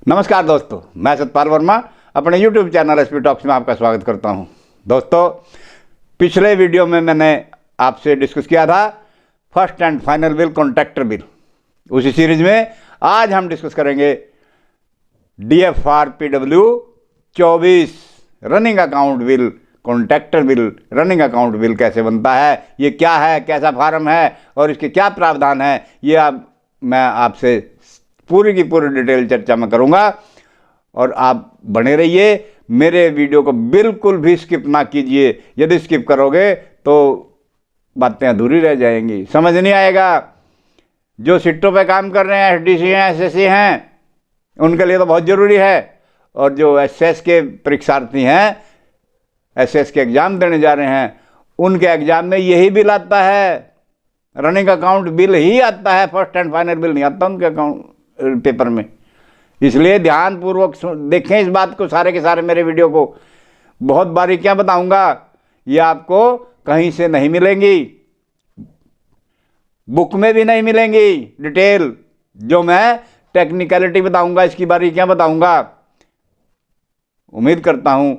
नमस्कार दोस्तों, मैं सतपाल वर्मा अपने YouTube चैनल एसपी टॉक्स में आपका स्वागत करता हूं। दोस्तों, पिछले वीडियो में मैंने आपसे डिस्कस किया था first and final bill, contractor bill. उसी सीरीज में आज हम डिस्कस करेंगे DFR-PW 24 running account bill, contractor bill. Running account bill कैसे बनता है, ये क्या है, कैसा फार्म है और इसके क्या प्रावधान है, ये अब मैं आपसे पूरी की पूरी डिटेल चर्चा में करूंगा। और आप बने रहिए, मेरे वीडियो को बिल्कुल भी स्किप ना कीजिए। यदि स्किप करोगे तो बातें अधूरी रह जाएंगी, समझ नहीं आएगा। जो सिट्टों पे काम कर रहे हैं, SDC हैं, SSC हैं, उनके लिए तो बहुत ज़रूरी है। और जो SS के परीक्षार्थी हैं, SS के एग्ज़ाम देने जा रहे हैं, उनके एग्ज़ाम में यही बिल आता है, रनिंग अकाउंट बिल ही आता है। फर्स्ट एंड फाइनल बिल नहीं आता उनके अकाउंट पेपर में। इसलिए ध्यानपूर्वक देखें इस बात को, सारे के सारे मेरे वीडियो को। बहुत बारीकियां बताऊंगा, ये आपको कहीं से नहीं मिलेंगी, बुक में भी नहीं मिलेंगी। डिटेल जो मैं टेक्निकलिटी बताऊंगा, इसकी बारीकियां बताऊंगा। उम्मीद करता हूं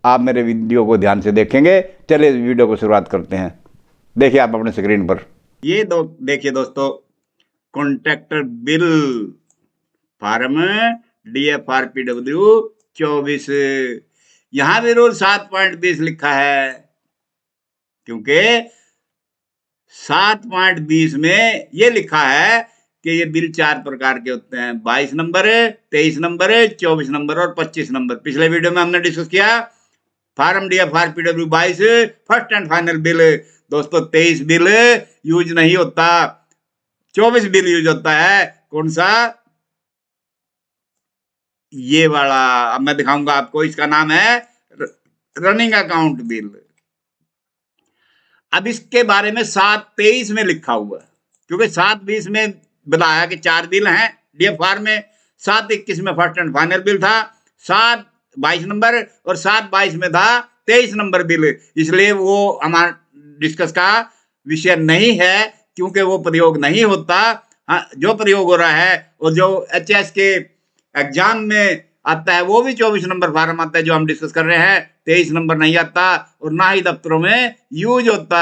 आप मेरे वीडियो को ध्यान से देखेंगे। चलिए इस वीडियो को शुरुआत करते हैं। देखिए आप अपने स्क्रीन पर, ये देखिए दोस्तों, कॉन्ट्रैक्टर बिल फार्म DFR-PW 24। यहां भी रूल 7.20 लिखा है, क्योंकि 7.20 में ये लिखा है कि ये बिल 4 प्रकार के होते हैं: 22 नंबर, 23 नंबर, 24 नंबर और 25 नंबर। पिछले वीडियो में हमने डिस्कस किया form DFR-PW 22 first and final bill. दोस्तों, 23 बिल यूज नहीं होता, 24 बिल यूज होता है। कौन सा? ये वाला अब मैं दिखाऊंगा आपको। इसका नाम है रनिंग अकाउंट बिल। अब इसके बारे में 7.23 में लिखा हुआ है, क्योंकि 7.20 में बताया कि 4 बिल हैं DFR में, 7.21 में फर्स्ट एंड फाइनल बिल था, 7.22 नंबर और 7.22 में था 23 नंबर बिल। इसलिए वो हमारा डिस्कस का विषय नहीं है, क्योंकि वो प्रयोग नहीं होता। हाँ, जो प्रयोग हो रहा है और जो HS के एग्जाम में आता है वो भी 24 नंबर फार्म आता है, जो हम डिस्कस कर रहे हैं। 23 नंबर नहीं आता और ना ही दफ्तरों में यूज होता,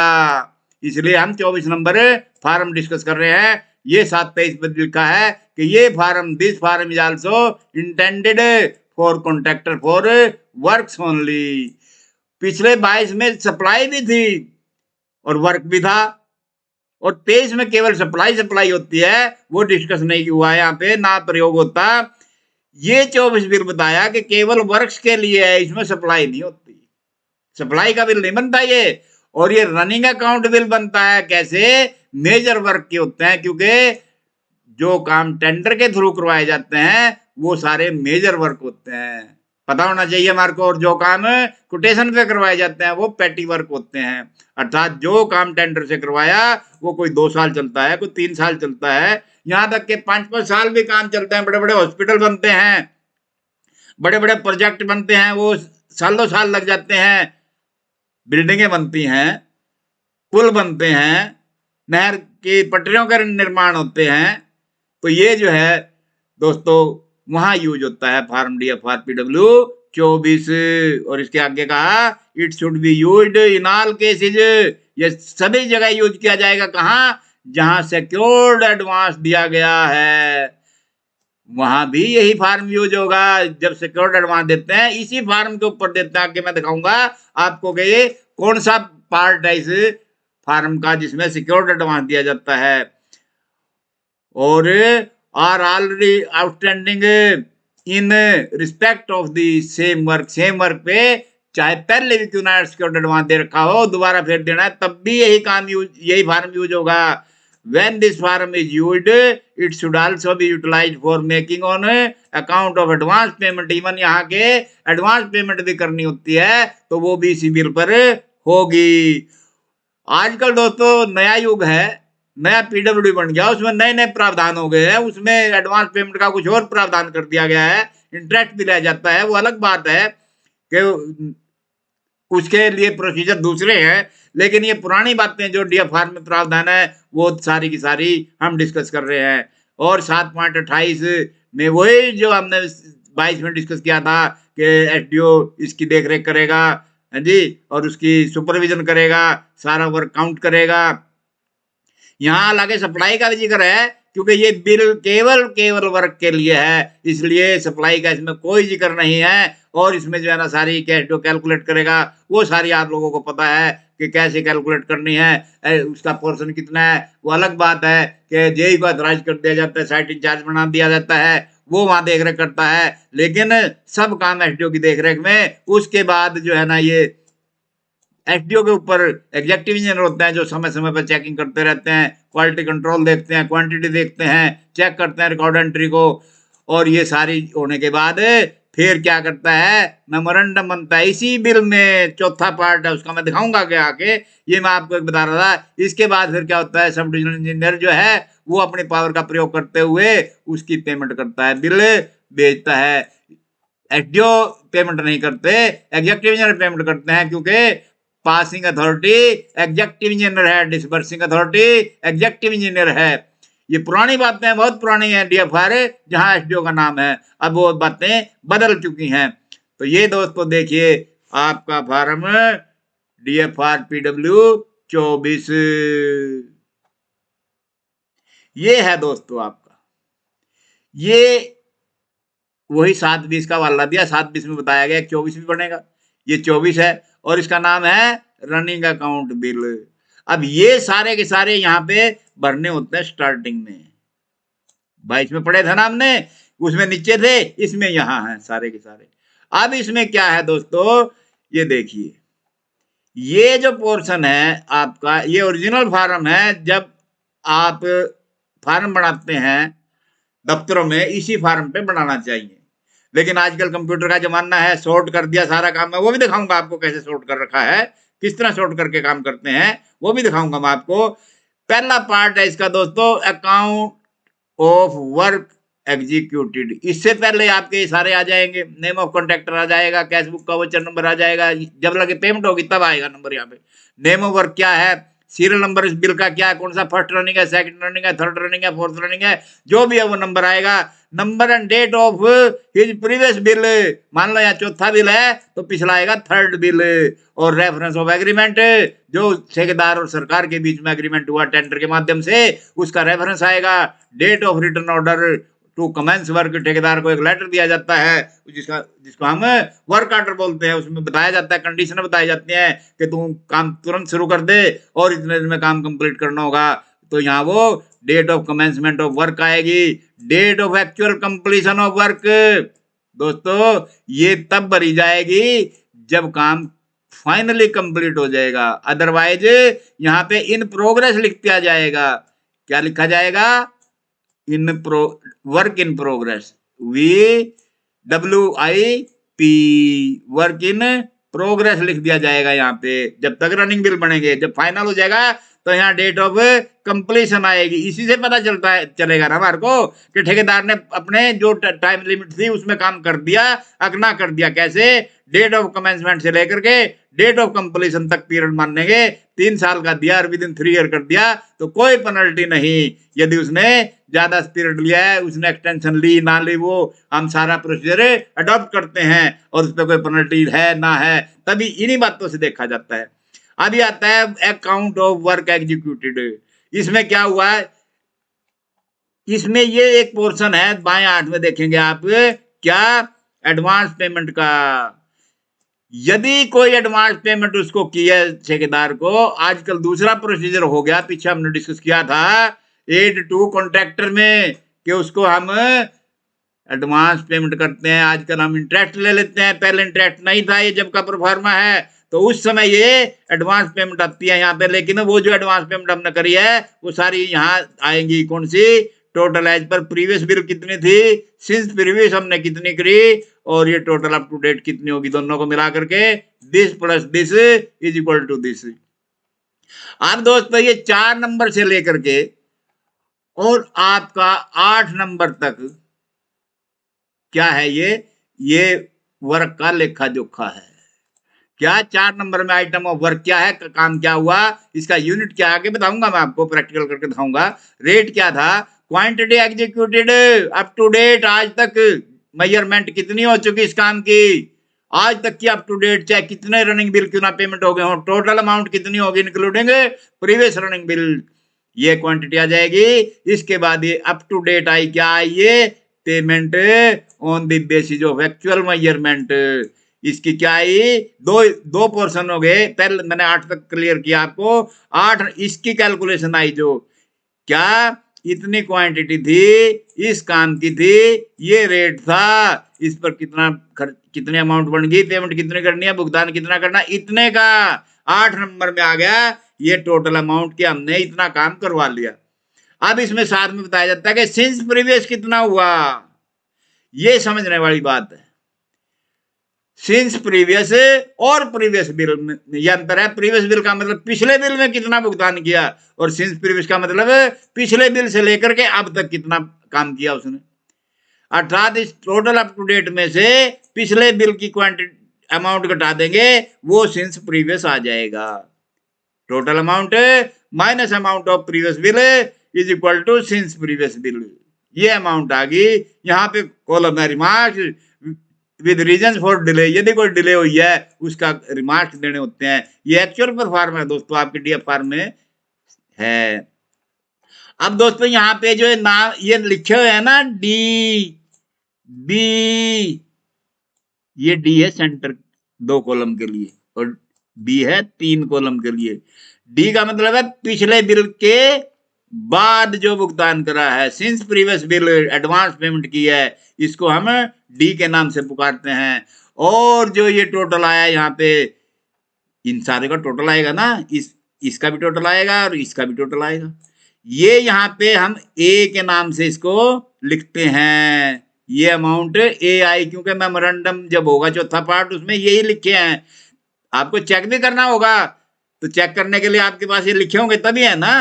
इसलिए हम 24 नंबर फार्म डिस्कस कर रहे हैं। ये 7.23 पर लिखा है कि ये form, this form is also intended for contractor for works only. पिछले 22 में सप्लाई भी थी और वर्क भी था, और 23 में केवल सप्लाई होती है, वो डिस्कस नहीं हुआ है, यहाँ पे ना प्रयोग होता। ये 24 बिल बताया कि केवल वर्क्स के लिए है, इसमें सप्लाई नहीं होती, सप्लाई का बिल नहीं बनता ये। और ये रनिंग अकाउंट बिल बनता है कैसे? मेजर वर्क के होते हैं, क्योंकि जो काम टेंडर के थ्रू करवाए जाते हैं वो सारे मेजर वर्क होते हैं, पता होना चाहिए हमारे को। और जो काम कोटेशन पे करवाए जाते हैं वो पेटी वर्क होते हैं। अर्थात जो काम टेंडर से करवाया वो कोई 2 साल चलता है, कोई 3 साल चलता है, यहाँ तक के 5-5 साल भी काम चलते हैं। बड़े बड़े हॉस्पिटल बनते हैं, बड़े बड़े प्रोजेक्ट बनते हैं, वो सालों साल लग जाते हैं। बिल्डिंगें बनती हैं, पुल बनते हैं, नहर की पटरियों का निर्माण होते हैं। तो ये जो है दोस्तों, वहां यूज होता है फार्म DFR-PW 24। और इसके आगे कहा it should be used in all cases. ये सभी जगह यूज किया जाएगा। कहाँ? जहां सिक्योर्ड एडवांस दिया गया है, वहां भी यही फार्म यूज होगा। जब सिक्योर्ड एडवांस देते हैं, इसी फार्म के ऊपर देते हैं। आगे मैं दिखाऊंगा आपको कि ये कौन सा पार्ट है इस फार्म का जिसमें सिक्योर्ड एडवांस दिया जाता है। और are already outstanding in respect of the same work. Same work पे चाहे पहले भी क्यों ना सिक्योर्ड एडवांस दे रखा हो, दोबारा फिर देना है, तब भी यही फार्म यूज होगा। When this form is used, it should also be utilized for making on account of advance payment. Even यहाँ के एडवांस पेमेंट भी करनी होती है, तो वो भी इसी बिल पर होगी। आजकल दोस्तों नया युग है, नया PW बन गया, उसमें नए नए प्रावधान हो गए हैं। उसमें एडवांस पेमेंट का कुछ और प्रावधान कर दिया गया है, इंटरेस्ट भी लिया जाता है, वो अलग बात है कि उसके लिए प्रोसीजर दूसरे हैं। लेकिन ये पुरानी बातें जो DFR में प्रावधान है, वो सारी की सारी हम डिस्कस कर रहे हैं। और 7.28 में वही जो हमने 22 में डिस्कस किया था कि एसडीओ इसकी देखरेख करेगा, हाँ जी, और उसकी सुपरविजन करेगा, सारा वर्क काउंट करेगा। यहाँ हालांकि सप्लाई का भी जिक्र है, क्योंकि ये बिल केवल वर्क के लिए है, इसलिए सप्लाई का इसमें कोई जिक्र नहीं है। और इसमें जो है ना सारी कैश जो कैलकुलेट करेगा वो सारी आप लोगों को पता है कि कैसे कैलकुलेट करनी है, उसका पोर्शन कितना है। वो अलग बात है कि जेई को अथराइज कर दिया जाता है, साइट इंचार्ज बना दिया जाता है, वो वहां देखरेख करता है, लेकिन सब काम एसडीओ की देखरेख में। उसके बाद जो है ना ये एसडीओ के ऊपर एग्जेक्टिव इंजीनियर होते हैं जो समय समय पर चेकिंग करते रहते हैं, क्वालिटी कंट्रोल देखते हैं, क्वांटिटी देखते हैं, चेक करते हैं रिकॉर्ड एंट्री को। और ये सारी होने के बाद फिर क्या करता है, मेमोरेंडम बनता है। इसी बिल में चौथा पार्ट है, उसका मैं दिखाऊंगा आगे आके, ये मैं आपको एक बता रहा था। इसके बाद फिर क्या होता है, सब डिविजनल इंजीनियर जो है वो अपनी पावर का प्रयोग करते हुए उसकी पेमेंट करता है, बिल भेजता है। एसडीओ पेमेंट नहीं करते, एग्जेक्टिव इंजीनियर पेमेंट करते हैं, क्योंकि पासिंग अथॉरिटी एग्जेक्टिव इंजीनियर है, डिसबर्सिंग अथॉरिटी एग्जेक्टिव इंजीनियर है। ये पुरानी बातें हैं, बहुत पुरानी है डीएफआर जहां एसडीओ का नाम है, अब वो बातें बदल चुकी हैं। तो ये दोस्तों देखिए आपका फार्म डीएफआर पीडब्ल्यू 24 ये है दोस्तों आपका। ये वही 720 का वाला दिया, 720 में बताया गया 24 भी बनेगा, ये 24 है और इसका नाम है रनिंग अकाउंट बिल। अब ये सारे के सारे यहाँ पे भरने होते हैं स्टार्टिंग में, 22 में पढ़े थे ना हमने, उसमें नीचे थे, इसमें यहाँ है सारे के सारे। अब इसमें क्या है दोस्तों, ये देखिए ये जो पोर्शन है आपका, ये ओरिजिनल फार्म है। जब आप फार्म बनाते हैं दफ्तरों में, इसी फार्म पे बनाना चाहिए। लेकिन आजकल कंप्यूटर का जमाना है, सॉर्ट कर दिया सारा काम है, वो भी दिखाऊंगा आपको कैसे सॉर्ट कर रखा है, किस तरह सॉर्ट करके काम करते हैं वो भी दिखाऊंगा मैं आपको। पहला पार्ट है इसका दोस्तों, अकाउंट ऑफ वर्क एग्जीक्यूटेड। इससे पहले आपके ये सारे आ जाएंगे, नेम ऑफ कॉन्ट्रैक्टर आ जाएगा, कैश बुक का वोचर नंबर आ जाएगा, जब लगे पेमेंट होगी तब आएगा नंबर। यहाँ पे नेम ऑफ वर्क क्या है, सीरियल नंबर इस बिल का क्या है, कौन सा फर्स्ट रनिंग है, सेकंड रनिंग है, थर्ड रनिंग है, फोर्थ रनिंग है, जो भी है वो नंबर आएगा। Number and date of his previous bill, मान लो यहाँ चौथा बिल है तो पिछला आएगा थर्ड बिल। और रेफरेंस ऑफ एग्रीमेंट, जो ठेकेदार और सरकार के बीच में एग्रीमेंट हुआ टेंडर के माध्यम से, उसका रेफरेंस आएगा। Date of written order to commence work, ठेकेदार को एक लेटर दिया जाता है जिसको हम वर्क ऑर्डर बोलते हैं, उसमें बताया जाता है, कंडीशन बताई जाती हैं कि तुम काम तुरंत शुरू कर दे और इतने दिन में काम कंप्लीट करना होगा। तो यहाँ वो date of commencement of work आएगी, date of actual completion of work. दोस्तों ये तब भरी जाएगी जब काम फाइनली कंप्लीट हो जाएगा, अदरवाइज यहाँ पे इन प्रोग्रेस लिख दिया जाएगा। क्या लिखा जाएगा, work in progress, WIP, work in progress लिख दिया जाएगा यहाँ पे। जब तक रनिंग बिल बनेंगे, जब फाइनल हो जाएगा तो यहाँ डेट ऑफ कंप्लीशन आएगी। इसी से पता चलेगा ना हमारे को कि ठेकेदार ने अपने जो टाइम लिमिट थी उसमें काम कर दिया अगना कर दिया। कैसे, डेट ऑफ कमेंसमेंट से लेकर के डेट ऑफ कंप्लीशन तक पीरियड मानेंगे। 3 साल का दिया और विद इन 3 ईयर कर दिया तो कोई पेनल्टी नहीं। यदि उसने ज्यादा पीरियड लिया है, उसने एक्सटेंशन ली ना ली, वो हम सारा प्रोसीजर अडॉप्ट करते हैं और उस पर कोई पेनल्टी है ना है, तभी इन्हीं बातों से देखा जाता है। अभी आता है अकाउंट ऑफ वर्क एग्जीक्यूटेड। इसमें क्या हुआ है, इसमें ये एक पोर्शन है बाएं हाथ में देखेंगे आप, क्या, एडवांस पेमेंट का। यदि कोई एडवांस पेमेंट उसको की है ठेकेदार को, आजकल दूसरा प्रोसीजर हो गया, पीछे हमने डिस्कस किया था 8(2) कॉन्ट्रैक्टर में कि उसको हम एडवांस पेमेंट करते हैं। आजकल हम इंटरेस्ट ले लेते हैं, पहले इंटरेस्ट नहीं था, ये जब का प्रोफार्मा है तो उस समय ये एडवांस पेमेंट आती है यहाँ पे। लेकिन वो जो एडवांस पेमेंट हमने करी है वो सारी यहाँ आएंगी। कौन सी, total as per previous bill कितनी थी, सिंस प्रीवियस हमने कितनी करी, और ये टोटल अप टू डेट कितनी होगी, दोनों को मिला करके this plus this is equal to this. अब दोस्तों ये 4 नंबर से लेकर के और आपका 8 नंबर तक क्या है, ये वर्क का लेखा जोखा है। क्या 4 नंबर में आइटम ऑफ वर्क क्या है, काम क्या हुआ, इसका यूनिट क्या, आगे बताऊंगा मैं आपको, प्रैक्टिकल करके दिखाऊंगा। रेट क्या था, quantity executed up to date, आज तक मेजरमेंट कितनी हो चुकी इस काम की, आज तक की अप टू डेट, चाहे कितने रनिंग बिल क्यों ना पेमेंट हो गए हो, टोटल अमाउंट कितनी होगी इंक्लूडिंग प्रीवियस रनिंग बिल, ये क्वांटिटी आ जाएगी। इसके बाद ये अप टू डेट आई, क्या आई ये, payment on the basis of actual measurement, इसकी क्या आई, दो पोर्शन हो गए, पहले मैंने 8 तक क्लियर किया आपको, 8 इसकी कैलकुलेशन आई, जो क्या इतनी क्वांटिटी थी इस काम की थी, ये रेट था, इस पर कितना कितने अमाउंट बन गई, पेमेंट कितनी करनी है, भुगतान कितना करना, इतने का 8 नंबर में आ गया, ये टोटल अमाउंट के हमने इतना काम करवा लिया। अब इसमें साथ में बताया जाता है कि सिंस प्रीवियस कितना हुआ, ये समझने वाली बात है। सिंस प्रीवियस और प्रीवियस बिल में यह अंतर है। प्रीवियस बिल का मतलब पिछले बिल में कितना भुगतान किया, और सिंस प्रीवियस का मतलब पिछले बिल से लेकर के अब तक कितना काम किया उसने, अर्थात इस टोटल अप टू डेट में से पिछले बिल की क्वांटिटी अमाउंट घटा देंगे, वो सिंस प्रीवियस आ जाएगा। Total amount minus amount of previous bill is equal to since previous bill, ये अमाउंट आ गई। यहाँ पे कॉलम है remarks with reason for delay, यदि कोई डिले हुई है उसका रिमार्क्स देने होते हैं। ये एक्चुअल परफॉर्म है दोस्तों, आपके डीएफआर में है। अब दोस्तों यहाँ पे जो है नाम ये लिखे हुए है ना, डी बी, ये डी है सेंटर 2 कॉलम के लिए, और बी है 3 कॉलम के लिए। डी का मतलब है पिछले बिल के बाद जो भुगतान करा है, since previous bill advance payment की है, इसको हम डी के नाम से पुकारते हैं। और जो ये टोटल आया यहाँ पे, इन सारे का टोटल आएगा ना, इसका भी टोटल आएगा और इसका भी टोटल आएगा। ये यहाँ पे हम ए के नाम से इसको लिखते हैं, ये अमाउंट ए आई, क्योंकि मेमोरेंडम जब होगा चौथा पार्ट उसमें यही लिखे हैं। आपको चेक भी करना होगा, तो चेक करने के लिए आपके पास ये लिखे होंगे तभी है ना,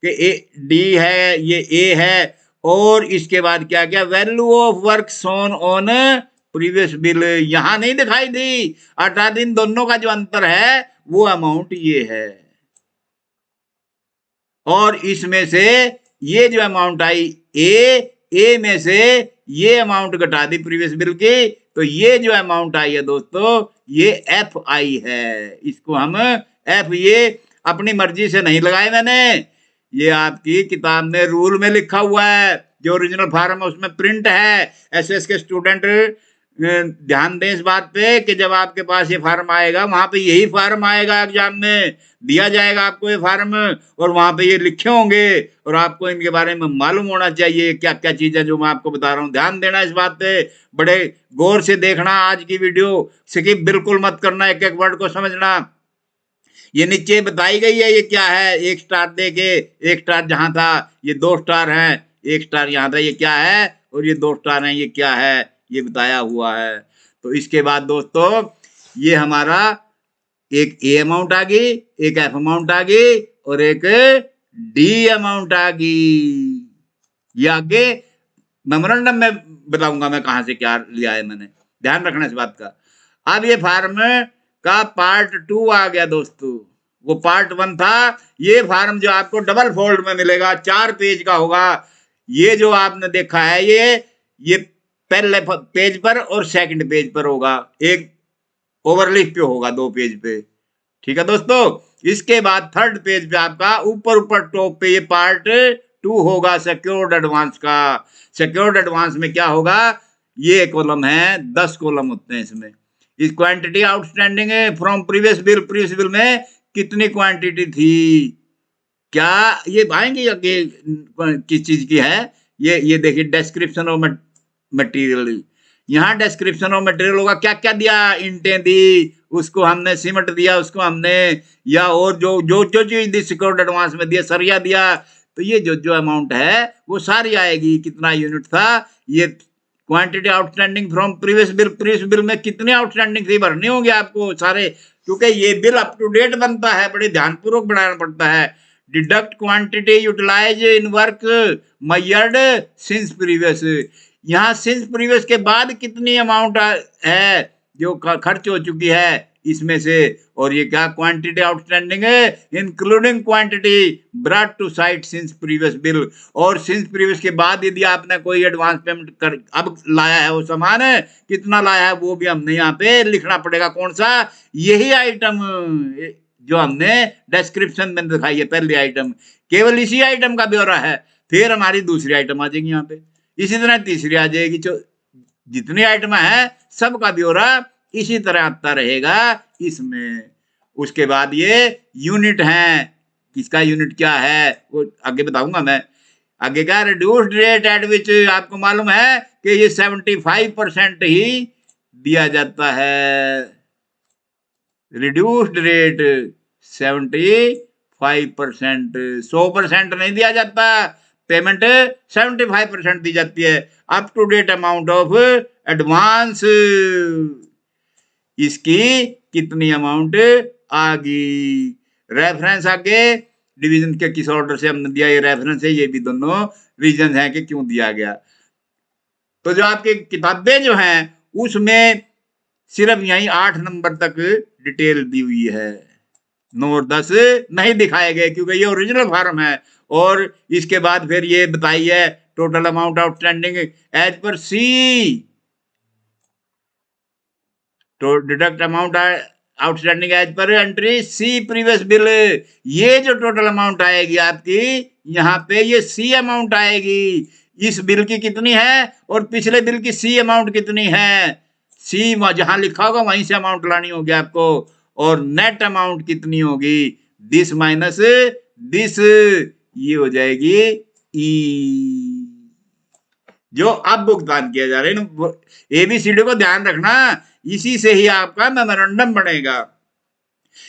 कि ए डी है, ये ए है, और इसके बाद क्या क्या, value of work shown on previous bill यहां नहीं दिखाई दी, अर्थात इन दोनों का जो अंतर है वो अमाउंट ये है। और इसमें से ये जो अमाउंट आई ए में से ये अमाउंट घटा दी प्रीवियस बिल की, तो ये जो अमाउंट आई है दोस्तों ये एफ आई है। इसको हम एफ, ये अपनी मर्जी से नहीं लगाए मैंने, ये आपकी किताब में रूल में लिखा हुआ है, जो ओरिजिनल फार्म है उसमें प्रिंट है। एसएस के स्टूडेंट ध्यान दें इस बात पे कि जब आपके पास ये फार्म आएगा, वहां पे यही फार्म आएगा, एग्जाम में दिया जाएगा आपको ये फार्म, और वहां पे ये लिखे होंगे, और आपको इनके बारे में मालूम होना चाहिए क्या क्या चीजें जो मैं आपको बता रहा हूँ। ध्यान देना इस बात पे, बड़े गौर से देखना आज की वीडियो, स्किप बिल्कुल मत करना, एक एक वर्ड को समझना। ये नीचे बताई गई है, ये क्या है, 1 स्टार दे के, 1 स्टार जहां था, ये 2 स्टार है, 1 स्टार यहाँ था, ये क्या है, और ये 2 स्टार है, ये क्या है, ये बताया हुआ है। तो इसके बाद दोस्तों ये हमारा एक ए अमाउंट आ गई, एक एफ अमाउंट आ गई, और एक डी अमाउंट आ गई। ये आगे मेमोरेंडम में बताऊंगा मैं कहां से क्या लिया है मैंने, ध्यान रखना इस बात का। अब ये फार्म का पार्ट 2 आ गया दोस्तों, वो पार्ट 1 था। ये फार्म जो आपको डबल फोल्ड में मिलेगा, 4 पेज का होगा। ये जो आपने देखा है ये पहले पेज पर और सेकंड पेज पर होगा, एक ओवरलिप पे होगा 2 पेज पे, ठीक है दोस्तों। इसके बाद 3rd पेज पे आपका ऊपर टॉप पे ये पार्ट 2 होगा सिक्योर्ड एडवांस का। सिक्योर्ड एडवांस में क्या होगा, ये कॉलम है, 10 कॉलम होते हैं इसमें। इस क्वांटिटी आउटस्टैंडिंग है फ्रॉम प्रीवियस बिल में कितनी क्वांटिटी थी, क्या ये आएंगे आगे किस चीज की है, ये देखिए डिस्क्रिप्शन ऑफ मटेरियल। यहाँ डिस्क्रिप्शन ऑफ मटेरियल होगा, क्या क्या दिया, इंटें दी, उसको हमने सीमेंट दिया, उसको हमने, या और जो चीज दी सिक्योर्ड एडवांस में दिया, सरिया दिया, तो ये जो अमाउंट है वो सारी आएगी। कितना यूनिट था, ये quantity outstanding from previous bill में कितनी आउटस्टैंडिंग थी भरनी होगी आपको सारे, क्योंकि ये बिल अप टू डेट बनता है, बड़े ध्यानपूर्वक बनाना पड़ता है। Deduct quantity utilise in work measured since previous, यहाँ सिंस प्रीवियस के बाद कितनी अमाउंट है जो खर्च हो चुकी है, इसमें से, और ये क्या क्वांटिटी आउटस्टैंडिंग है, including quantity brought to site since previous bill, और सिंस प्रीवियस के बाद यदि आपने कोई एडवांस पेमेंट कर अब लाया है वो सामान है, कितना लाया है वो भी हमने यहाँ पे लिखना पड़ेगा। कौन सा, यही आइटम जो हमने डिस्क्रिप्शन में दिखाई है, पहली आइटम, केवल इसी आइटम का ब्यौरा है। फिर हमारी दूसरी आइटम आ जाएगी यहाँ पे, इसी तरह तीसरी आ जाएगी। जितनी आइटम है सबका ब्यौरा इसी तरह आता रहेगा इसमें। उसके बाद ये यूनिट है, किसका यूनिट क्या है वो आगे बताऊंगा मैं। आगे क्या, रिड्यूस्ड रेट एट विच, आपको मालूम है कि ये 75% ही दिया जाता है। रिड्यूस्ड रेट 75%, 100% नहीं दिया जाता, पेमेंट 75% दी जाती है। Up to date amount of advance, इसकी कितनी अमाउंट आ गई। रेफरेंस आगे डिवीजन के किस ऑर्डर से हमने दिया, ये रेफरेंस है, ये भी दोनों रीजन है कि क्यों दिया गया। तो जो आपकी किताबें जो हैं उसमें सिर्फ यही 8 नंबर तक डिटेल दी हुई है, 9 और 10 नहीं दिखाए गए क्योंकि ये ओरिजिनल फॉर्म है। और इसके बाद फिर ये बताई है total amount outstanding as per C, तो deduct amount outstanding as per entry C previous bill. ये जो टोटल अमाउंट आएगी आपकी यहाँ पे, ये सी अमाउंट आएगी। इस बिल की कितनी है और पिछले बिल की सी अमाउंट कितनी है, सी जहां लिखा होगा वहीं से अमाउंट लानी होगी आपको। और नेट अमाउंट कितनी होगी, दिस माइनस दिस, ये हो जाएगी ई, जो अब भुगतान किया जा रहा है। एबीसीडी को ध्यान रखना, इसी से ही आपका मेमोरेंडम बनेगा।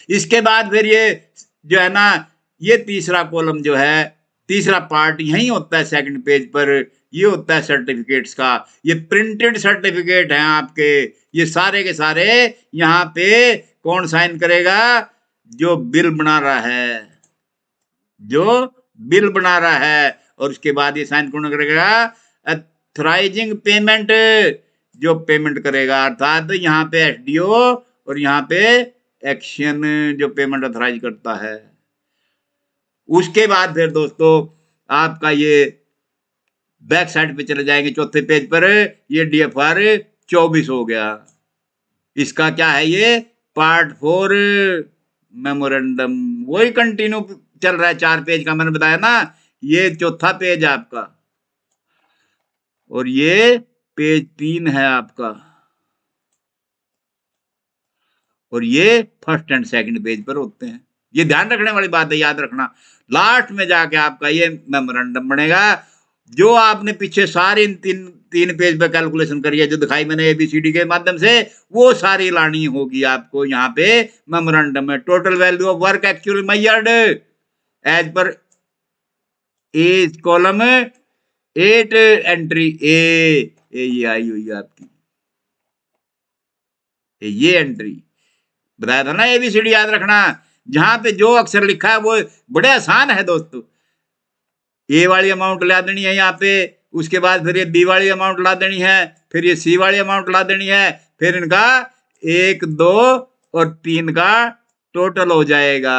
इसके बाद फिर ये जो है ना, ये तीसरा कॉलम जो है, तीसरा पार्ट यही होता है सेकंड पेज पर, ये होता है सर्टिफिकेट्स का। ये प्रिंटेड सर्टिफिकेट हैं आपके, ये सारे के सारे यहाँ पे कौन साइन करेगा, जो बिल बना रहा है, जो बिल बना रहा है। और उसके बाद ये साइन कौन करेगा, अथराइजिंग पेमेंट, जो पेमेंट करेगा, अर्थात यहाँ पे एसडीओ और यहाँ पे एक्शन जो पेमेंट अथराइज करता है। उसके बाद फिर दोस्तों आपका ये बैक साइड पे चले जाएंगे चौथे पेज पर, ये डीएफआर 24 हो गया। इसका क्या है, ये पार्ट 4 मेमोरेंडम, वही कंटिन्यू चल रहा है 4 पेज का, मैंने बताया ना, ये चौथा पेज है आपका और ये पेज 3 है आपका, और ये फर्स्ट एंड सेकंड पेज पर होते हैं। ये ध्यान रखने वाली बात है, याद रखना। लास्ट में जाके आपका ये मेमोरेंडम बनेगा। जो आपने पीछे सारी तीन पेज पे कैलकुलेशन करी है, जो दिखाई मैंने एबीसीडी के माध्यम से, वो सारी लानी होगी आपको यहाँ पे मेमोरेंडम में। Total value of work actually measured as per A column 8 entry ए, ये आई हुई है आपकी, ये एंट्री बताया था ना। एबीसीडी याद रखना, जहां पे जो अक्षर लिखा है वो बड़े आसान है दोस्तों। ए वाली अमाउंट ला देनी है यहाँ पे, उसके बाद फिर ये बी वाली अमाउंट ला देनी है, फिर ये सी वाली अमाउंट ला देनी है, फिर इनका 1, 2 और 3 का टोटल हो जाएगा।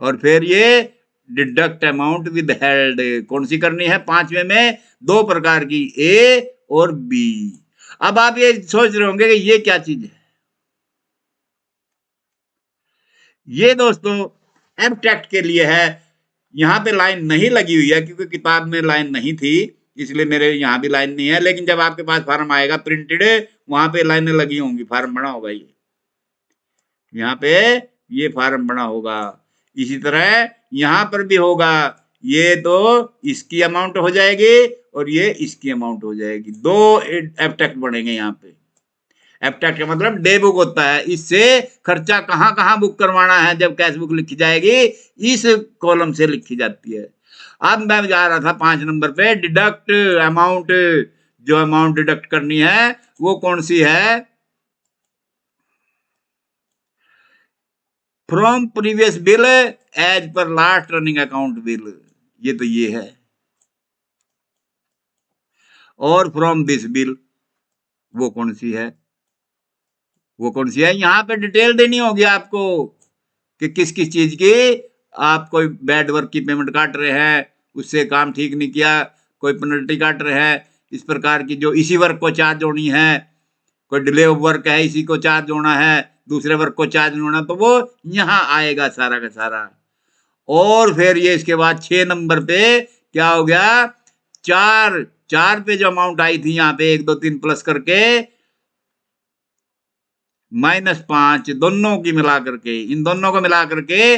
और फिर ये डिडक्ट अमाउंट विद हेल्ड कौन सी करनी है, 5वें में 2 प्रकार की, ए और बी। अब आप ये सोच रहे होंगे कि ये क्या चीज है। ये दोस्तों एब्स्ट्रैक्ट के लिए है। यहाँ पे लाइन नहीं लगी हुई है क्योंकि किताब में लाइन नहीं थी, इसलिए मेरे यहाँ भी लाइन नहीं है। लेकिन जब आपके पास फॉर्म आएगा प्रिंटेड, वहां पे लाइनें लगी होंगी, फॉर्म बना होगा ये, यहाँ पे ये फॉर्म बना होगा। इसी तरह यहाँ पर भी होगा। ये तो इसकी अमाउंट हो जाएगी और ये इसकी अमाउंट हो जाएगी, 2 एब्स्ट्रैक्ट बनेंगे यहाँ पे। एब्स्ट्रैक्ट का मतलब डे बुक होता है, इससे खर्चा कहाँ कहाँ बुक करवाना है जब कैश बुक लिखी जाएगी, इस कॉलम से लिखी जाती है। अब मैं जा रहा था 5 नंबर पे, डिडक्ट अमाउंट, जो अमाउंट डिडक्ट करनी है वो कौन सी है, from previous bill as per last running account bill, ये तो ये है। और फ्रॉम दिस बिल वो कौन सी है, वो कौन सी है, यहाँ पे डिटेल देनी होगी आपको कि किस किस चीज की आप कोई बैड वर्क की पेमेंट काट रहे हैं, उससे काम ठीक नहीं किया, कोई पेनल्टी काट रहे हैं, इस प्रकार की जो इसी वर्क को चार्ज होनी है, कोई डिले ऑफ वर्क है इसी को चार्ज होना है, दूसरे वर्क को चार्ज नहीं होना, तो वो यहाँ आएगा सारा का सारा। और फिर ये इसके बाद 6 नंबर पे क्या हो गया, चार चार पे जो अमाउंट आई थी यहाँ पे 1 2 3 प्लस करके -5 दोनों की मिला करके, इन दोनों को मिला करके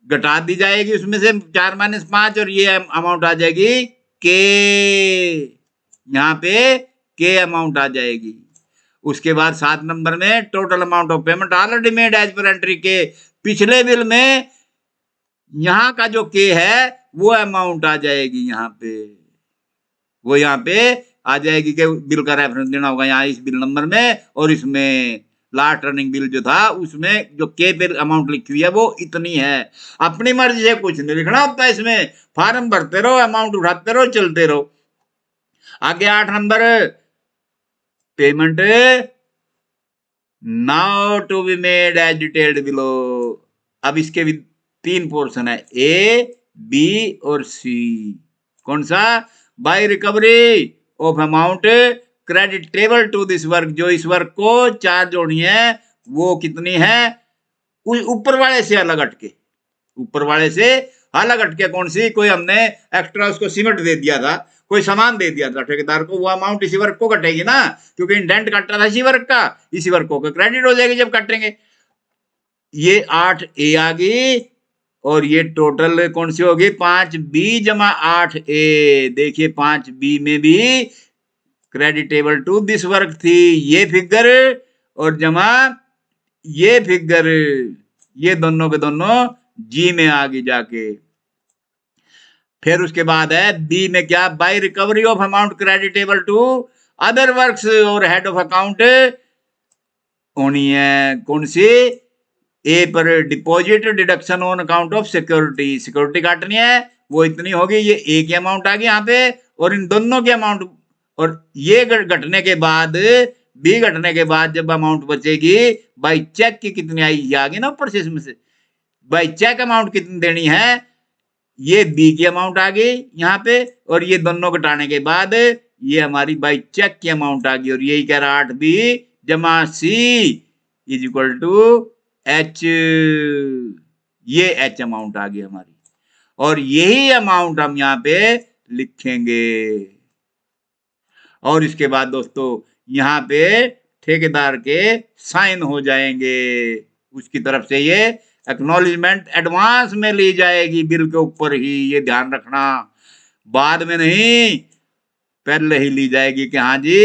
घटा दी जाएगी उसमें से 4 - 5 और ये अमाउंट आ जाएगी के, यहाँ पे के अमाउंट आ जाएगी। उसके बाद 7 नंबर में total amount of payment already made as per entry के, पिछले बिल में यहाँ का जो के है वो अमाउंट आ जाएगी यहाँ पे, वो यहाँ पे आ जाएगी कि बिल का रेफरेंस देना होगा यहाँ इस बिल नंबर में, और इसमें लास्ट रनिंग बिल जो था उसमें जो के पे अमाउंट लिखी हुई है वो इतनी है। अपनी मर्जी से कुछ नहीं लिखना होता इसमें, फॉर्म भरते रहो, अमाउंट उठाते रहो, चलते रहो। आगे 8 number, payment now to be made as detailed below. अब इसके भी 3 पोर्शन है, ए बी और सी। कौन सा, by recovery of amount creditable to this work, जो इस वर्क को चार्ज होनी है वो कितनी है, ऊपर वाले से अलग हटके, ऊपर वाले से अलग हटके। कौन सी, कोई हमने एक्स्ट्रा उसको सीमेंट दे दिया था, कोई सामान दे दिया था ठेकेदार को, वो अमाउंट इसी वर्क को कटेगी ना, क्योंकि इंडेंट कटा था इसी वर्क का, इसी वर्क को क्रेडिट हो जाएगी जब काटेंगे। ये 8 ए आ गई, और ये टोटल कौन सी होगी, 5 बी जमा 8 ए। देखिए 5 बी में भी क्रेडिटेबल टू दिस वर्क थी ये फिगर, और जमा ये फिगर, ये दोनों के दोनों जी में आ गई जाके। फिर उसके बाद है बी में क्या, by recovery of amount creditable to other works और हेड ऑफ अकाउंट होनी है। कौन सी, ए पर deposit deduction on account of security, security काटनी है वो इतनी होगी, ये ए की अमाउंट आ गई यहाँ पे, और इन दोनों की अमाउंट, और ये घटने के बाद, बी घटने के बाद जब अमाउंट बचेगी बाई चेक की कितनी आई, ये आ गई ना ऊपर से, इसमें से बाई चेक अमाउंट कितनी देनी है, ये बी की अमाउंट आ गई यहाँ पे, और ये दोनों घटाने के बाद ये हमारी बाई चेक की अमाउंट आ गई, और यही कह रहा 8 बी जमा सी इज इक्वल टू एच, ये एच अमाउंट आ गई हमारी, और यही अमाउंट हम यहाँ पे लिखेंगे। और इसके बाद दोस्तों यहाँ पे ठेकेदार के साइन हो जाएंगे, उसकी तरफ से ये एक्नॉलेजमेंट एडवांस में ली जाएगी बिल के ऊपर ही, ये ध्यान रखना, बाद में नहीं, पहले ही ली जाएगी कि हाँ जी,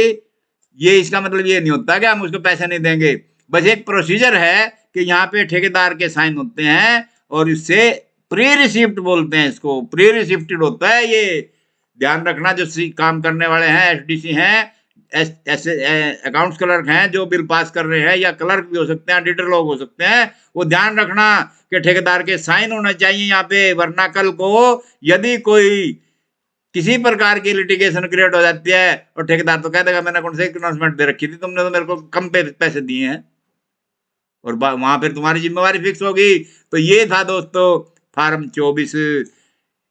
ये इसका मतलब ये नहीं होता कि हम उसको पैसे नहीं देंगे, बस एक प्रोसीजर है कि यहाँ पे ठेकेदार के साइन होते हैं, और इससे प्री रिसिप्ट बोलते हैं इसको, प्री रिसिप्टेड होता है ये, ध्यान रखना। जो काम करने वाले हैं, एसडीसी हैं, अकाउंट्स क्लर्क हैं, जो बिल पास कर रहे हैं, या क्लर्क भी हो सकते हैं, ऑडिटर लोग हो सकते हैं, वो ध्यान रखना कि ठेकेदार के साइन होना चाहिए यहाँ पे, वरना कल को यदि कोई किसी प्रकार की लिटिगेशन क्रिएट हो जाती है और ठेकेदार तो कह देगा मैंने कौन से अनाउंसमेंट दे रखी थी, तुमने तो मेरे को कम पैसे दिए हैं, और वहां फिर तुम्हारी जिम्मेवारी फिक्स होगी। तो ये था दोस्तों फार्म 24,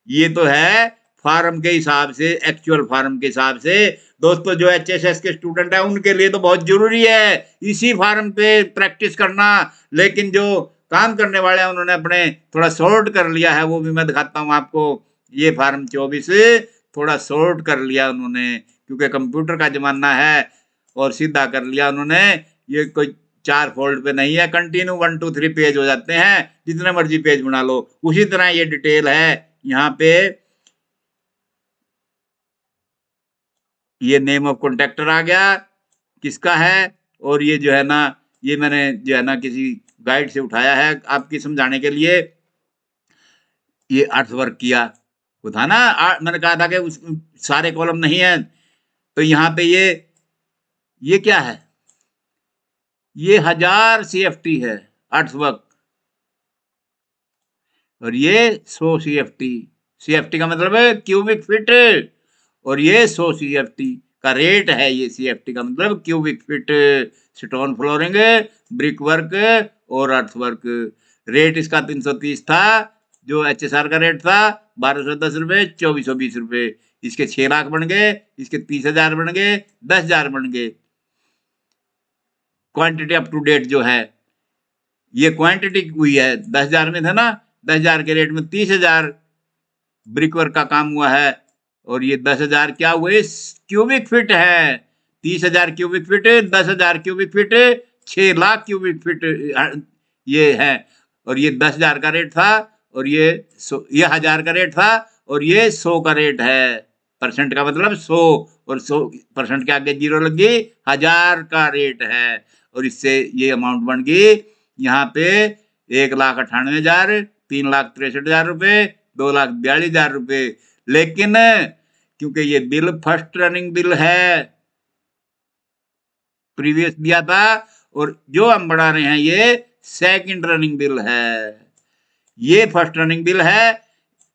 ये तो है फार्म के हिसाब से, एक्चुअल फार्म के हिसाब से दोस्तों। जो एचएसएस के स्टूडेंट है उनके लिए तो बहुत जरूरी है इसी फार्म पे प्रैक्टिस करना, लेकिन जो काम करने वाले हैं उन्होंने अपने थोड़ा शॉर्ट कर लिया है, वो भी मैं दिखाता हूँ आपको। ये फार्म 24 थोड़ा शॉर्ट कर लिया उन्होंने, क्योंकि कंप्यूटर का जमाना है, और सीधा कर लिया उन्होंने, ये कोई 4 फोल्ड पे नहीं है, कंटिन्यू 1 2 3 पेज हो जाते हैं, जितने मर्जी पेज बना लो। उसी तरह ये डिटेल है यहाँ पे, ये नेम ऑफ कॉन्ट्रैक्टर आ गया किसका है, और ये जो है ना, ये मैंने जो है ना किसी गाइड से उठाया है आपकी समझाने के लिए। ये अर्थ वर्क किया वो था ना, मैंने कहा था कि उस सारे कॉलम नहीं है, तो यहाँ पे ये क्या है, ये 1000 CFT है अर्थ वर्क, और ये 100 CFT, CFT का मतलब है क्यूबिक फीट, और ये 100 CFT का रेट है ये CFT का मतलब cubic feet stone flooring, brick work और अर्थ वर्क। रेट इसका 330 था, जो HSR का रेट था 1210 रुपए, 2420 रुपए। इसके 6 लाख बन गए, इसके 30,000 बन गए, 10,000 बन गए। क्वांटिटी अप टू डेट जो है ये क्वांटिटी हुई है, 10,000 में था ना, 10,000 के रेट में 30,000 ब्रिक वर्क का काम हुआ है, और ये 10,000 क्या हुए क्यूबिक फीट है। 30,000 cubic feet, 10,000 cubic feet, 6 lakh cubic feet ये है। और ये 10,000 का रेट था, और ये 1,000 का रेट था, और ये 100 का रेट है। परसेंट का मतलब 100, और 100% के आगे 0 लग गई, 1,000 का रेट है। और इससे ये अमाउंट बन गई यहाँ पे 1,98,000, 3,63,000 रुपए, 2,42,000 रुपए। लेकिन क्योंकि ये बिल फर्स्ट रनिंग बिल है, प्रीवियस दिया था, और जो हम बढ़ा रहे हैं ये सेकंड रनिंग बिल है। ये फर्स्ट रनिंग बिल है,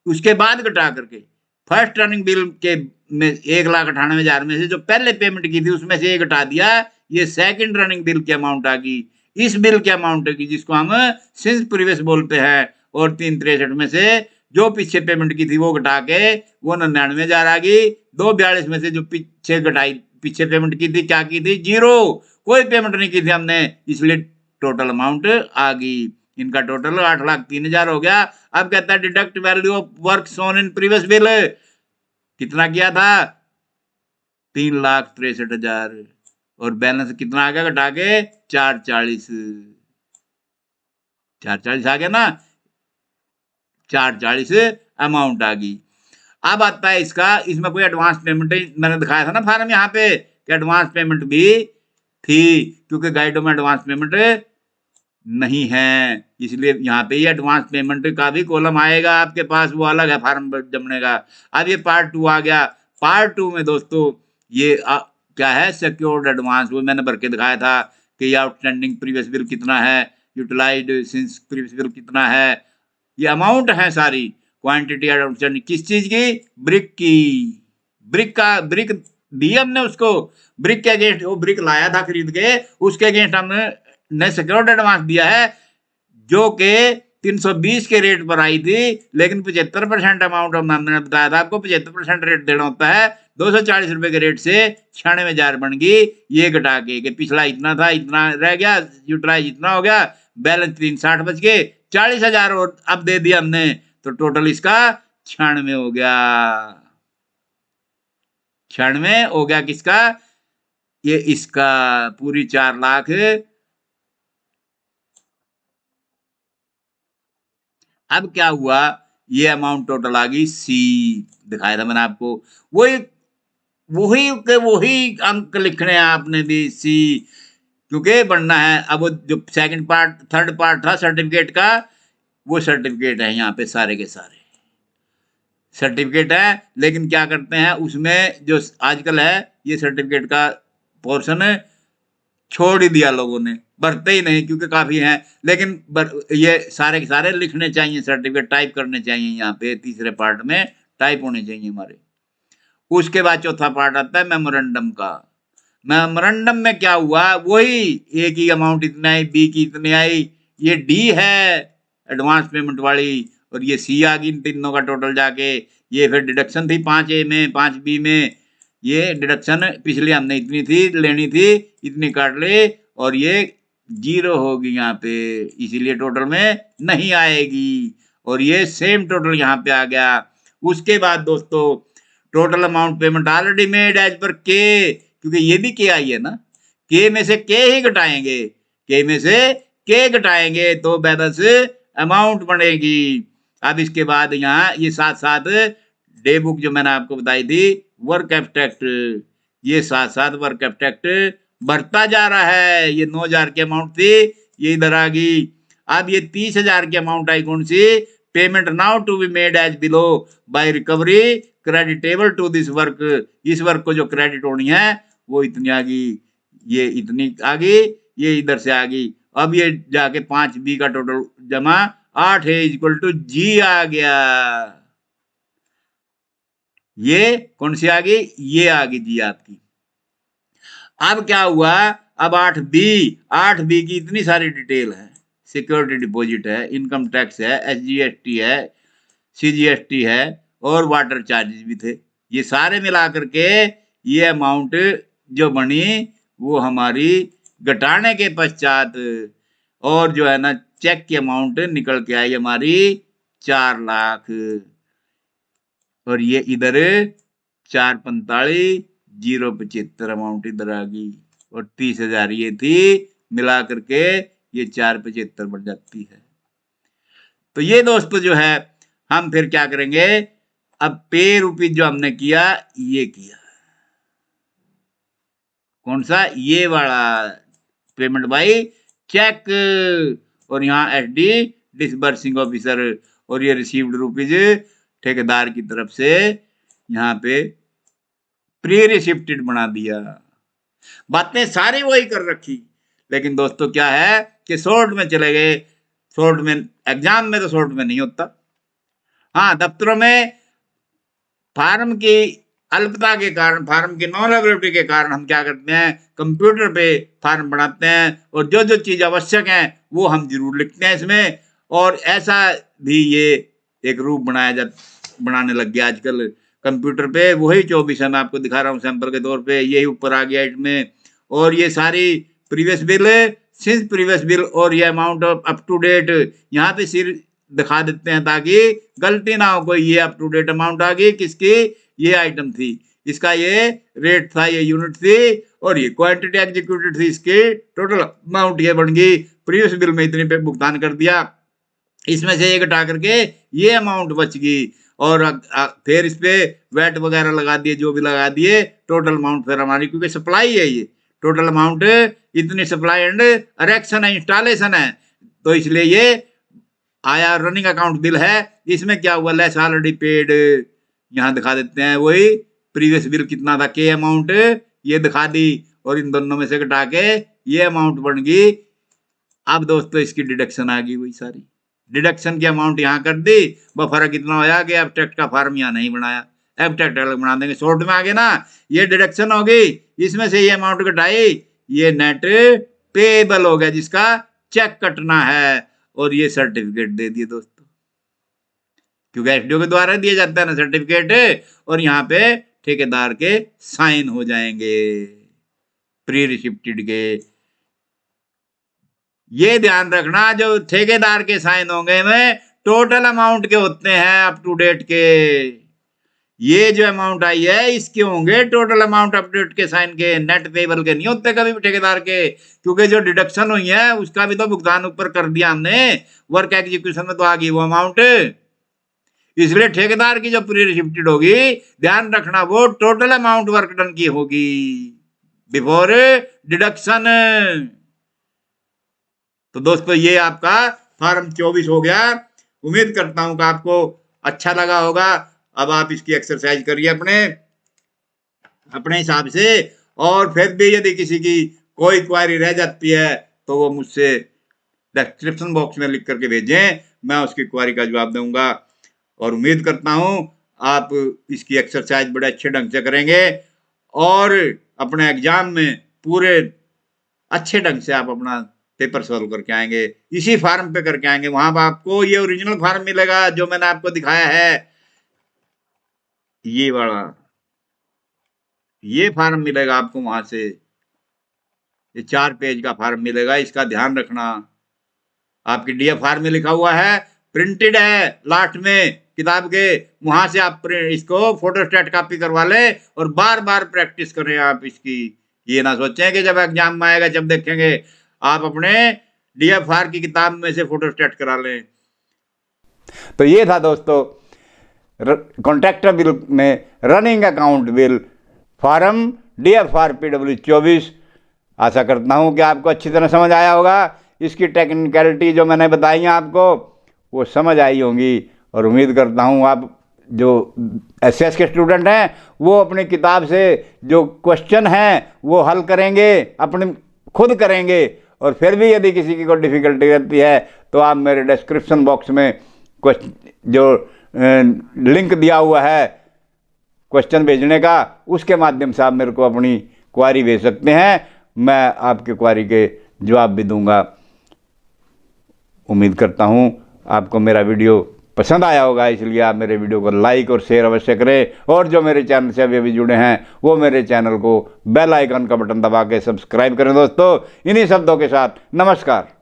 उसके बाद घटा करके फर्स्ट रनिंग बिल के में 1,98,000 में से जो पहले पेमेंट की थी उसमें से ये घटा दिया, ये सेकंड रनिंग बिल की अमाउंट आ गई। इस बिल की अमाउंट की जिसको हम सिंस प्रीवियस बोलते हैं, और 363 में से जो पीछे पेमेंट की थी वो घटा के वो 99,000 आ गई। 242 में से जो पीछे घटाई, पीछे पेमेंट की थी, क्या की थी, 0, कोई पेमेंट नहीं की थी हमने, इसलिए टोटल अमाउंट आ गई। इनका टोटल 8,03,000 हो गया। अब कहता है deduct value of work shown in previous bill, कितना किया था 3,63,000, और बैलेंस कितना आ गया घटा के 440, 440 आ गया ना, 440 अमाउंट आ गई। अब आता है इसका, इसमें कोई एडवांस पेमेंट मैंने दिखाया था ना फार्म यहाँ पे कि एडवांस पेमेंट भी थी, क्योंकि गाइडों में एडवांस पेमेंट नहीं है, इसलिए यहाँ पे ये एडवांस पेमेंट का भी कॉलम आएगा आपके पास, वो अलग है फार्म जमने का। अब ये पार्ट 2 आ गया। पार्ट 2 में दोस्तों ये क्या है, सिक्योर्ड एडवांस, वो मैंने भर के दिखाया था कि ये आउटस्टैंडिंग प्रीवियस बिल कितना है, यूटिलाइज्ड सिंस प्रीवियस बिल कितना है, ये अमाउंट है सारी। क्वांटिटी आउटस्टैंडिंग किस चीज की, ब्रिक की, ब्रिक दी हमने उसको, ब्रिक के अगेंस्ट, वो ब्रिक लाया था खरीद के, उसके अगेंस्ट हमने सिक्योर्ड एडवांस दिया है, जो के 320 के रेट पर आई थी, लेकिन 75% अमाउंट हमने बताया था आपको, 75% रेट देना होता है। 240 रुपए के रेट से 96,000 बन गई, ये घटा के कि पिछला इतना था, इतना रह गया, यूटिलाइज इतना हो गया, बैलेंस 360 बच के 40,000 और अब दे दिया हमने, तो टोटल इसका 96 हो गया। 96 हो गया किसका, ये इसका पूरी 4 लाख। अब क्या हुआ, ये अमाउंट टोटल आ गई सी, दिखाया था मैंने आपको, वही वही के वही अंक लिखने हैं आपने भी, सी, क्योंकि बढ़ना है। अब वो जो सेकंड पार्ट, थर्ड पार्ट था सर्टिफिकेट का, वो सर्टिफिकेट है यहाँ पे, सारे के सारे सर्टिफिकेट है। लेकिन क्या करते हैं उसमें जो आजकल है, ये सर्टिफिकेट का पोर्शन छोड़ ही दिया लोगों ने, भरते ही नहीं, क्योंकि काफी हैं। लेकिन ये सारे के सारे लिखने चाहिए, सर्टिफिकेट टाइप करने चाहिए, यहाँ पे तीसरे पार्ट में टाइप होने चाहिए हमारे। उसके बाद चौथा पार्ट आता है मेमोरेंडम का। मेमोरेंडम में क्या हुआ, वही ए की अमाउंट इतनी आई, बी की इतनी आई, ये डी है एडवांस पेमेंट वाली, और ये सी आ गई इन तीनों का टोटल जाके। ये फिर डिडक्शन थी 5A में, 5B में, ये डिडक्शन पिछले हमने इतनी थी लेनी थी, इतनी काट ले, और ये 0 होगी यहाँ पे, इसीलिए टोटल में नहीं आएगी, और ये सेम टोटल यहाँ पे आ गया। उसके बाद दोस्तों total amount payment already made as per के, क्योंकि ये भी के आई है ना, के में से के ही घटाएंगे, के में से के घटाएंगे तो बैलेंस अमाउंट बनेगी। अब इसके बाद यहाँ ये साथ साथ डे बुक जो मैंने आपको बताई थी, वर्क एब्स्ट्रैक्ट, ये साथ साथ वर्क एब्स्ट्रैक्ट बढ़ता जा रहा है। ये 9,000 की अमाउंट थी, ये इधर आ गई। अब ये 30,000 की अमाउंट आई, कौन सी, payment now to be made as below by recovery creditable to this work, इस वर्क को जो क्रेडिट होनी है वो इतनी आ गई, ये इतनी आ गई, ये इधर से आ गई। अब ये जाके 5B का टोटल जमा 8A इक्वल टू जी आ गया। ये कौन सी आ गई, ये आ गई जी आपकी, अब क्या हुआ, अब 8B की इतनी सारी डिटेल है, सिक्योरिटी डिपॉजिट है, इनकम टैक्स है, SGST है, CGST है और वाटर चार्जेस भी थे। ये सारे मिला करके ये अमाउंट जो बनी वो हमारी घटाने के पश्चात और जो है ना चेक की अमाउंट निकल के आई हमारी 4 लाख, और ये इधर 445,075 अमाउंट इधर आ गई, और 30,000 ये थी, मिला करके ये 475 बन जाती है। तो ये दोस्तों जो है हम फिर क्या करेंगे, अब पे रुपीज जो हमने किया, ये किया कौन सा, ये वाला पेमेंट बाई चेक, और यहाँ SD डिसबर्सिंग ऑफिसर, और ये रिसीव्ड रुपीज ठेकेदार की तरफ से यहाँ पे प्री रिसिप्टेड बना दिया। बातें सारी वही कर रखी, लेकिन दोस्तों क्या है कि शॉर्ट में चले गए। शॉर्ट में एग्जाम में तो शॉर्ट में नहीं होता। हाँ, दफ्तरों में फार्म की अल्पता के कारण, फार्म की नॉन अवेलेबिलिटी के कारण हम क्या करते हैं, कंप्यूटर पे फार्म बनाते हैं, और जो जो चीज आवश्यक है वो हम जरूर लिखते हैं इसमें। और ऐसा भी ये एक रूप बनाने लग गया आजकल कंप्यूटर पे। वही 24 है, मैं आपको दिखा रहा हूँ सैंपल के तौर पे, यही ऊपर आ गया इसमें। और ये सारी previous bill, since previous bill, और ये amount of up to date यहाँ पे सिर दिखा देते हैं ताकि गलती ना हो कोई। ये अप टू डेट अमाउंट आ गई, किसकी, ये आइटम थी, इसका ये रेट था, ये यूनिट थी, और ये क्वांटिटी एग्जीक्यूटेड थी, इसकी टोटल अमाउंट ये बन गई। प्रीवियस बिल में इतने पे भुगतान कर दिया, इसमें से ये घटा करके ये अमाउंट बच गई, और फिर इस पे वैट वगैरह लगा दिए, जो भी लगा दिए, टोटल अमाउंट फिर हमारी, क्योंकि सप्लाई है ये, टोटल अमाउंट इतनी सप्लाई एंड इरेक्शन है, इंस्टॉलेशन है, तो इसलिए ये आया। रनिंग अकाउंट बिल है, इसमें क्या हुआ, लेस ऑलरेडी पेड यहाँ दिखा देते हैं, वही प्रीवियस बिल कितना था, के अमाउंट ये दिखा दी, और इन दोनों में से घटा के ये अमाउंट बन गई। अब दोस्तों इसकी डिडक्शन आ गई, वही सारी डिडक्शन की अमाउंट यहाँ कर दी। वह फर्क इतना होया कि एब्स्ट्रैक्ट का फार्म यहाँ नहीं बनाया, एब्स्ट्रैक्ट अलग बना देंगे। शॉर्ट में आ गए ना, ये डिडक्शन हो गई, इसमें से ये अमाउंट घटाई, ये नेट पेबल हो गया जिसका चेक कटना है, और ये सर्टिफिकेट दे दिए दोस्तों, क्योंकि SDO के द्वारा दिया जाता है ना सर्टिफिकेट, और यहाँ पे ठेकेदार के साइन हो जाएंगे प्री रिसिप्टेड के। ये ध्यान रखना, जो ठेकेदार के साइन होंगे में टोटल अमाउंट के होते हैं अप टू डेट के। ये जो अमाउंट आई है इसके होंगे total amount up to date के साइन के, नेट पेबल के नहीं होते कभी भी ठेकेदार के, क्योंकि जो डिडक्शन हुई है उसका भी तो भुगतान ऊपर कर दिया हमने, वर्क एग्जीक्यूशन में तो आ गई वो अमाउंट। इसलिए ठेकेदार की जो प्री रिसिप्टेड होगी, ध्यान रखना वो टोटल अमाउंट वर्क डन की होगी बिफोर डिडक्शन। तो दोस्तों ये आपका फॉर्म 24 हो गया। उम्मीद करता हूं कि आपको अच्छा लगा होगा। अब आप इसकी एक्सरसाइज करिए अपने हिसाब से, और फिर भी यदि किसी की कोई क्वारी रह जाती है तो वो मुझसे डिस्क्रिप्शन बॉक्स में लिख करके भेजें, मैं उसकी क्वारी का जवाब दूंगा। और उम्मीद करता हूं आप इसकी एक्सरसाइज बड़े अच्छे ढंग से करेंगे, और अपने एग्जाम में पूरे अच्छे ढंग से आप अपना पेपर सॉल्व करके आएंगे, इसी फार्म पे करके आएंगे। वहां पर आपको ये ओरिजिनल फार्म मिलेगा जो मैंने आपको दिखाया है, ये वाला, ये फार्म मिलेगा आपको वहां से, ये 4 पेज का फार्म मिलेगा। इसका ध्यान रखना, आपकी DF फार्म में लिखा हुआ है, प्रिंटेड है लास्ट में किताब के, वहां से आप इसको फोटोस्टेट कॉपी करवा ले, और बार बार प्रैक्टिस करें आप इसकी। ये ना सोचें कि जब एग्जाम में आएगा जब देखेंगे, आप अपने DFR की किताब में से फोटोस्टेट करा लें। तो ये था दोस्तों कॉन्ट्रैक्टर बिल में running account bill form DFR PW 24। आशा करता हूँ कि आपको अच्छी तरह समझ आया होगा। इसकी टेक्निकलिटी जो मैंने बताई है आपको वो समझ आई होंगी, और उम्मीद करता हूँ आप जो SS के स्टूडेंट हैं वो अपनी किताब से जो क्वेश्चन हैं वो हल करेंगे, अपने खुद करेंगे। और फिर भी यदि किसी की कोई डिफ़िकल्टी रहती है तो आप मेरे डिस्क्रिप्शन बॉक्स में जो लिंक दिया हुआ है क्वेश्चन भेजने का, उसके माध्यम से आप मेरे को अपनी क्वारी भेज सकते हैं, मैं आपके क्वारी के जवाब भी दूंगा। उम्मीद करता हूं आपको मेरा वीडियो पसंद आया होगा, इसलिए आप मेरे वीडियो को लाइक और शेयर अवश्य करें। और जो मेरे चैनल से अभी जुड़े हैं वो मेरे चैनल को बेल आइकन का बटन दबा के सब्सक्राइब करें। दोस्तों, इन्हीं शब्दों के साथ नमस्कार।